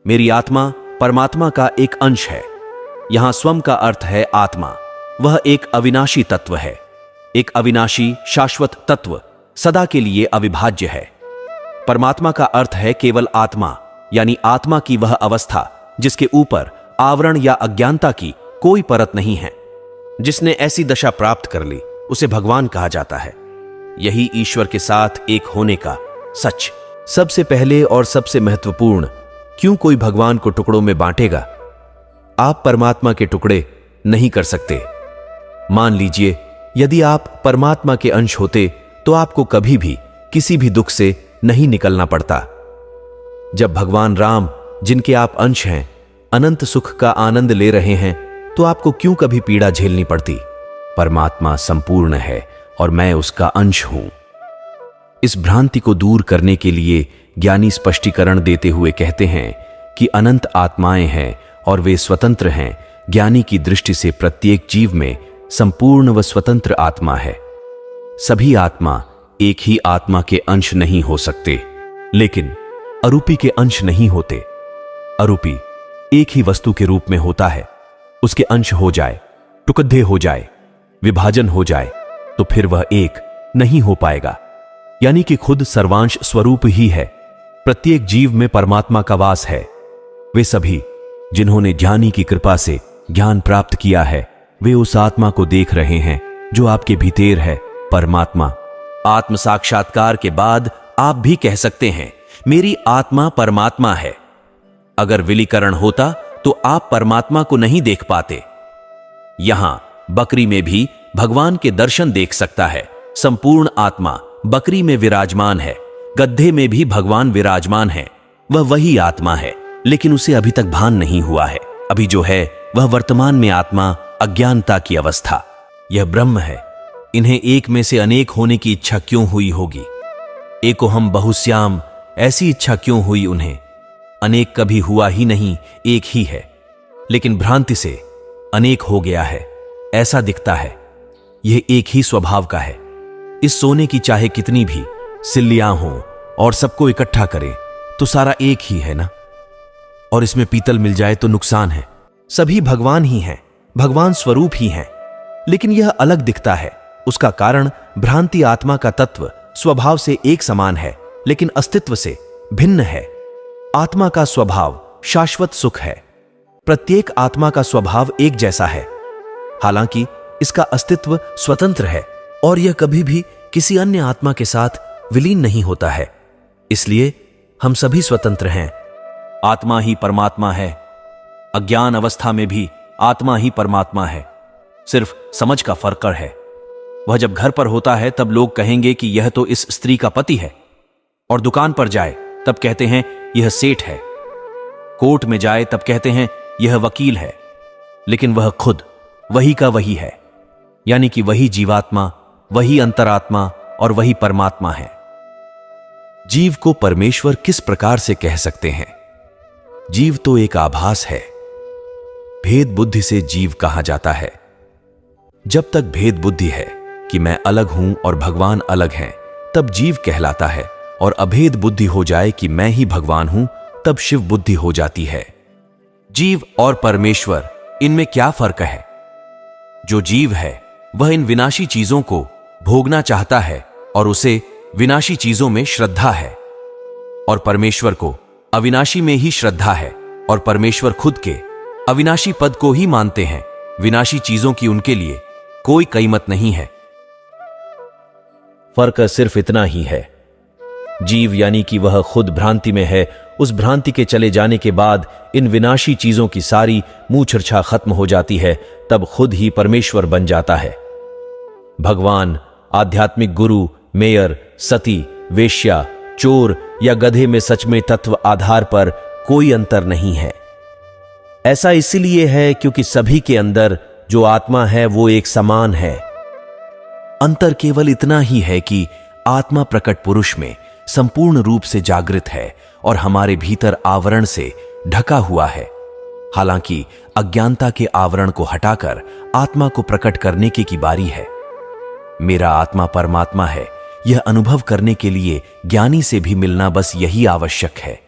मेरी आत्मा परमात्मा का एक अंश है। यहां स्वम का अर्थ है आत्मा। वह एक अविनाशी तत्व है, एक अविनाशी शाश्वत तत्व, सदा के लिए अविभाज्य है। परमात्मा का अर्थ है केवल आत्मा, यानी आत्मा की वह अवस्था जिसके ऊपर आवरण या अज्ञानता की कोई परत नहीं है। जिसने ऐसी दशा प्राप्त कर ली उसे भगवान कहा जाता है। यही ईश्वर के साथ एक होने का सच। सबसे पहले और सबसे महत्वपूर्ण, क्यों कोई भगवान को टुकड़ों में बांटेगा? आप परमात्मा के टुकड़े नहीं कर सकते। मान लीजिए यदि आप परमात्मा के अंश होते तो आपको कभी भी किसी भी दुख से नहीं निकलना पड़ता। जब भगवान राम, जिनके आप अंश हैं, अनंत सुख का आनंद ले रहे हैं तो आपको क्यों कभी पीड़ा झेलनी पड़ती? परमात्मा संपूर्ण है और मैं उसका अंश हूं। इस भ्रांति को दूर करने के लिए ज्ञानी स्पष्टीकरण देते हुए कहते हैं कि अनंत आत्माएं हैं और वे स्वतंत्र हैं। ज्ञानी की दृष्टि से प्रत्येक जीव में संपूर्ण व स्वतंत्र आत्मा है। सभी आत्मा एक ही आत्मा के अंश नहीं हो सकते, लेकिन अरूपी के अंश नहीं होते। अरूपी एक ही वस्तु के रूप में होता है। उसके अंश हो जाए, टुकड़े हो जाए, विभाजन हो जाए तो फिर वह एक नहीं हो पाएगा। यानी कि खुद सर्वांश स्वरूप ही है। प्रत्येक जीव में परमात्मा का वास है। वे सभी जिन्होंने ज्ञानी की कृपा से ज्ञान प्राप्त किया है, वे उस आत्मा को देख रहे हैं जो आपके भीतर है, परमात्मा। आत्म साक्षात्कार के बाद आप भी कह सकते हैं, मेरी आत्मा परमात्मा है। अगर विलीकरण होता तो आप परमात्मा को नहीं देख पाते। यहां बकरी में भी भगवान के दर्शन देख सकता है। संपूर्ण आत्मा बकरी में विराजमान है। गड्ढे में भी भगवान विराजमान है। वह वही आत्मा है, लेकिन उसे अभी तक भान नहीं हुआ है। अभी जो है वह वर्तमान में आत्मा, अज्ञानता की अवस्था। यह ब्रह्म है। इन्हें एक में से अनेक होने की इच्छा क्यों हुई होगी? एको हम बहुश्याम, ऐसी इच्छा क्यों हुई उन्हें? अनेक कभी हुआ ही नहीं, एक ही है, लेकिन भ्रांति से अनेक हो गया है, ऐसा दिखता है। यह एक ही स्वभाव का है। इस सोने की चाहे कितनी भी सिल्लियां हों और सबको इकट्ठा करें तो सारा एक ही है ना। और इसमें पीतल मिल जाए तो नुकसान है। सभी भगवान ही हैं, भगवान स्वरूप ही हैं, लेकिन यह अलग दिखता है। उसका कारण भ्रांति आत्मा का तत्व स्वभाव से एक समान है, लेकिन अस्तित्व से भिन्न है। आत्मा का स्वभाव शाश्वत सुख है। प्रत्येक आत्मा का स्वभाव एक जैसा है, हालांकि इसका अस्तित्व स्वतंत्र है और यह कभी भी किसी अन्य आत्मा के साथ विलीन नहीं होता है। इसलिए हम सभी स्वतंत्र हैं। आत्मा ही परमात्मा है। अज्ञान अवस्था में भी आत्मा ही परमात्मा है, सिर्फ समझ का फर्क है। वह जब घर पर होता है तब लोग कहेंगे कि यह तो इस स्त्री का पति है, और दुकान पर जाए तब कहते हैं यह सेठ है। कोर्ट में जाए तब कहते हैं यह वकील है, लेकिन वह खुद वही का वही है। यानी कि वही जीवात्मा, वही अंतरात्मा और वही परमात्मा है। जीव को परमेश्वर किस प्रकार से कह सकते हैं? जीव तो एक आभास है। भेद बुद्धि से जीव कहा जाता है। जब तक भेद बुद्धि है कि मैं अलग हूं और भगवान अलग हैं, तब जीव कहलाता है, और अभेद बुद्धि हो जाए कि मैं ही भगवान हूं, तब शिव बुद्धि हो जाती है। जीव और परमेश्वर, इनमें क्या फर्क है? जो जीव है वह इन विनाशी चीजों को भोगना चाहता है और उसे विनाशी चीजों में श्रद्धा है, और परमेश्वर को अविनाशी में ही श्रद्धा है, और परमेश्वर खुद के अविनाशी पद को ही मानते हैं। विनाशी चीजों की उनके लिए कोई कीमत नहीं है। फर्क सिर्फ इतना ही है। जीव यानी कि वह खुद भ्रांति में है। उस भ्रांति के चले जाने के बाद इन विनाशी चीजों की सारी मूर्छा खत्म हो जाती है, तब खुद ही परमेश्वर बन जाता है। भगवान, आध्यात्मिक गुरु, मेयर, सती, वेश्या, चोर या गधे में सच में तत्व आधार पर कोई अंतर नहीं है। ऐसा इसलिए है क्योंकि सभी के अंदर जो आत्मा है वो एक समान है। अंतर केवल इतना ही है कि आत्मा प्रकट पुरुष में संपूर्ण रूप से जागृत है और हमारे भीतर आवरण से ढका हुआ है। हालांकि अज्ञानता के आवरण को हटाकर आत्मा को प्रकट करने की बारी है। मेरा आत्मा परमात्मा है, यह अनुभव करने के लिए ज्ञानी से भी मिलना बस यही आवश्यक है।